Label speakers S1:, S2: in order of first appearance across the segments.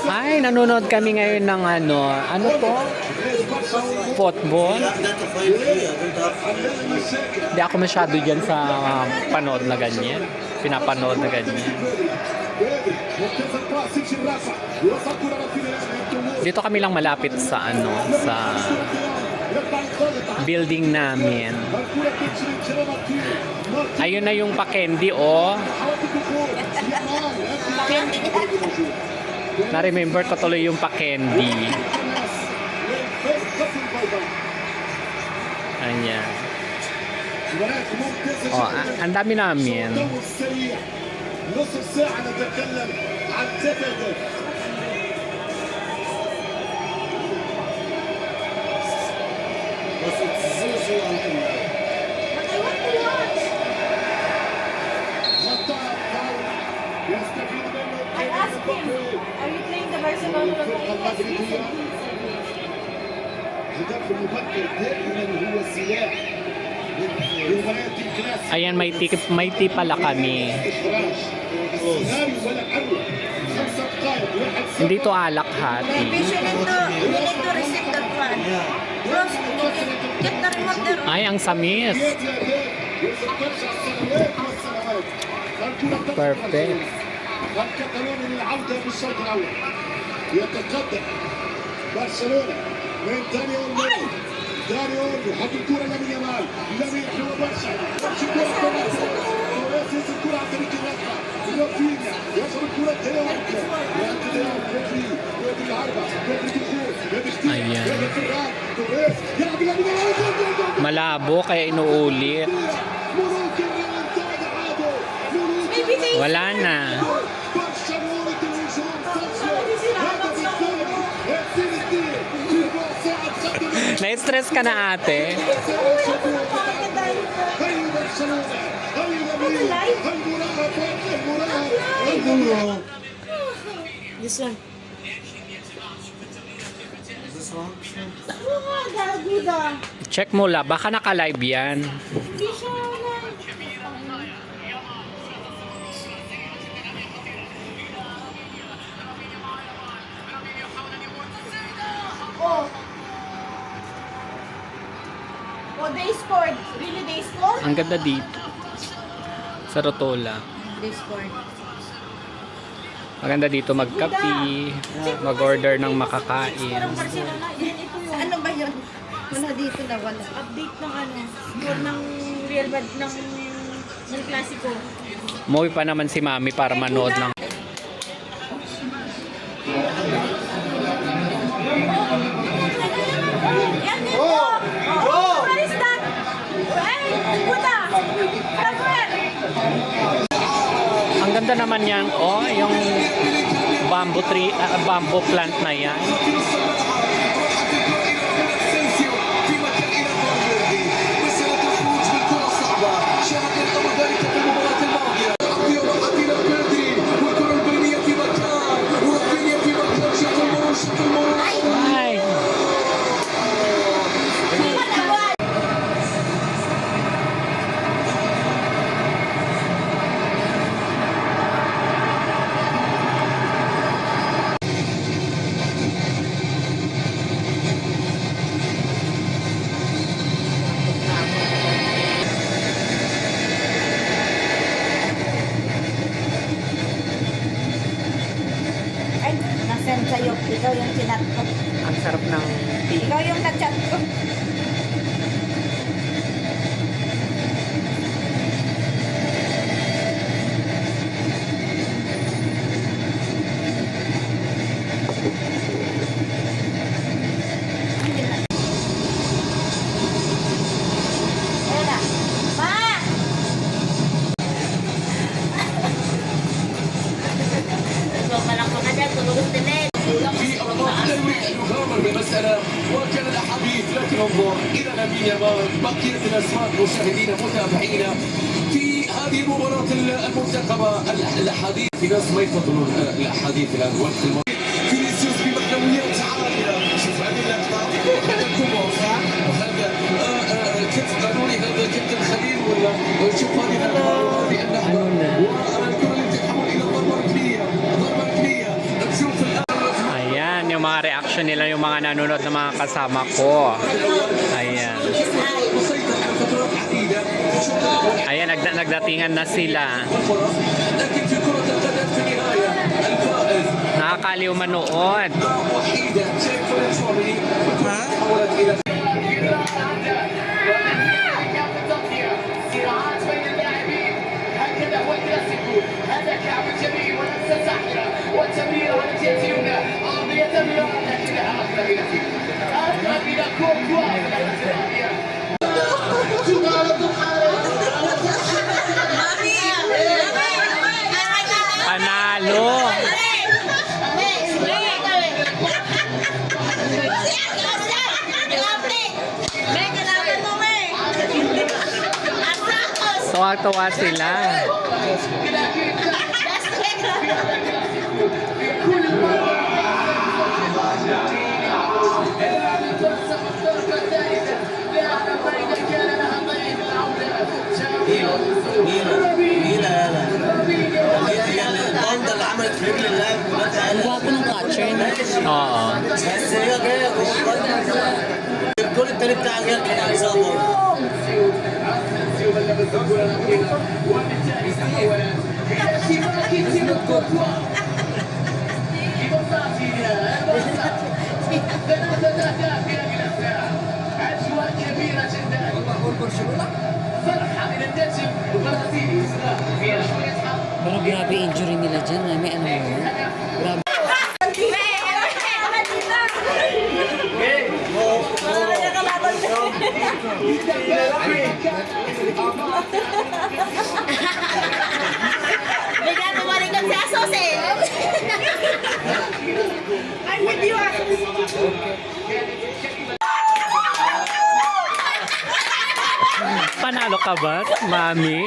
S1: Ay, nanonood kami ngayon ng ano to? Football. Hindi ako masyado dyan sa panood na ganyan. Pinapanood na ganyan. Dito kami lang malapit sa sa building namin. Ayun na yung pa-candy, oh. Na-remember ko tuloy yung pa-candy. Ayan. Oh, ang dami namin.
S2: I asked him, are you playing the Barcelona game?
S1: Ayan, may tip pala kami. Hindi to alak hati.
S2: We need to receive that one. Bros, get the remote there.
S1: Ay, ang samis. Perfect.
S3: الكتالوني للعودة بالشوط الأول يتقدم برشلونة من دانيال موري يحط الكرة لامين يامال لامين حلوة برشا توريس ينزل الكرة عن طريق الرفعة رافينيا ياخذ الكرة تيريانكو بدري العربة بدري دخول
S1: Ayan. Malabo kaya inuulit. Wala na. Na-stress ka na, ate?
S2: This one.
S1: Check mo la, baka naka-live yan.
S2: Oh, they scored. Really, they scored?
S1: Ang ganda dito. Sa Rotola.
S2: They scored.
S1: Maganda dito magkapi, mag-order ng makakain.
S2: Parang Barcelona. Yan, ito yun. Ano ba yun? Wala dito na wala. Update ng score ng Real Madrid ng Klasiko.
S1: Umuwi pa naman si Mami para manood ng...
S2: Yan dito! Oh! What is that? Hey! Buta! From where?
S1: Ang ganda naman yan, oh, yung bamboo tree, bamboo plant na yan. Ay!
S2: Ay, nasend sa'yo. Ikaw yung sinat ko.
S1: Ang sarap ng tea.
S2: Ikaw yung na-chat ko. Ayun na. Ma! Ikaw malak ka dyan. Tulog din eh.
S4: الكلام وكان الاحاديث، لكن انظر الى لامين يامال. بقيه الاسماء مشاهدينا متابعينا في هذه المباراه المرتقبه. الاحاديث في ناس ما يفضلون الاحاديث الان وقت فينيسيوس بمعنويات عاليه. شوف هذه اللقطه، هذا كوبر صح؟ وهذا كتف قانوني، هذا كابتن خليل ولا شوف هذه اللقطه بانها والكره اللي تتحول الى ضربه ركنيه، ضربه ركنيه. نشوف الان
S1: Ayan, yung mga reaction nila, yung mga nanonood na mga kasama ko. Ayan.
S4: مسيطر على فترات عديده.
S1: Ayan, nagdatingan na sila.
S4: لكن في كره القدم في النهايه الفائز
S1: Nakakaliw manood.
S4: وحيده شيء فولنسوري تحولت الى
S3: صراعات بين اللاعبين، هكذا هو الكلاسيكو. هذا كعب جميل ولمسه ساحره والتمريره على الجهه اليمنى، ارضيه تمريره لكنها اقرب الى كورتوا في اللحظه الثانيه.
S1: Panalo. Tuwa-tuwa sila.
S5: الضمضة اللي عملت في رجل اللاعب
S1: Oo.
S5: بس هي جايه جوه الجول التاني بتاع الريال كان عايزها بره.
S3: أجواء كبيرة جدا. فرحة من النجم البرازيلي في أشهر يسحب.
S6: Pero grabe injury nila dyan. May ano yun. Grabe.
S2: Bigla tumalikod si Asos eh. I'm with you, Asos.
S1: Panalo ka ba, Mami?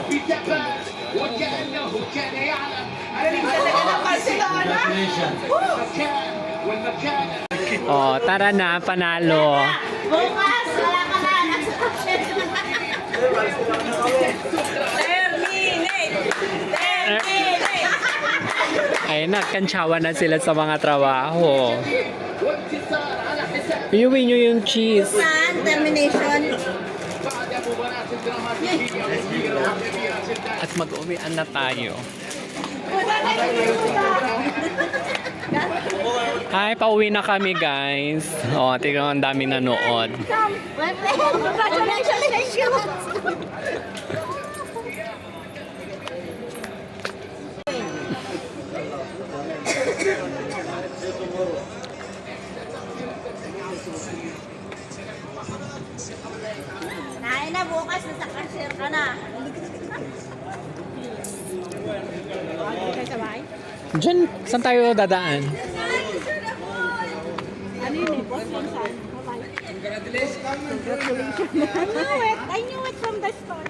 S3: بثبات وكأنه كان يعلم والمكان.
S1: Oh, tara na, panalo.
S2: Bukas, wala ka na.
S1: Ayun, nagkantsawa na sila sa mga trabaho.
S3: وانتصار على حساب
S1: Iuwi nyo yung cheese.
S2: Saan? Termination.
S3: بعد مباراة دراماتيكية مثيرة وكبيرة جدا.
S1: At mag-uwian na tayo. Hi, pauwi na kami guys. Oh, tignan ang daming nanood.
S2: Congratulations! Nain na bukas, nasa cashier ka na.
S1: Diyan, saan tayo dadaan?
S2: Ano yun eh? Boss from saan? Congratulations! I knew it from the start.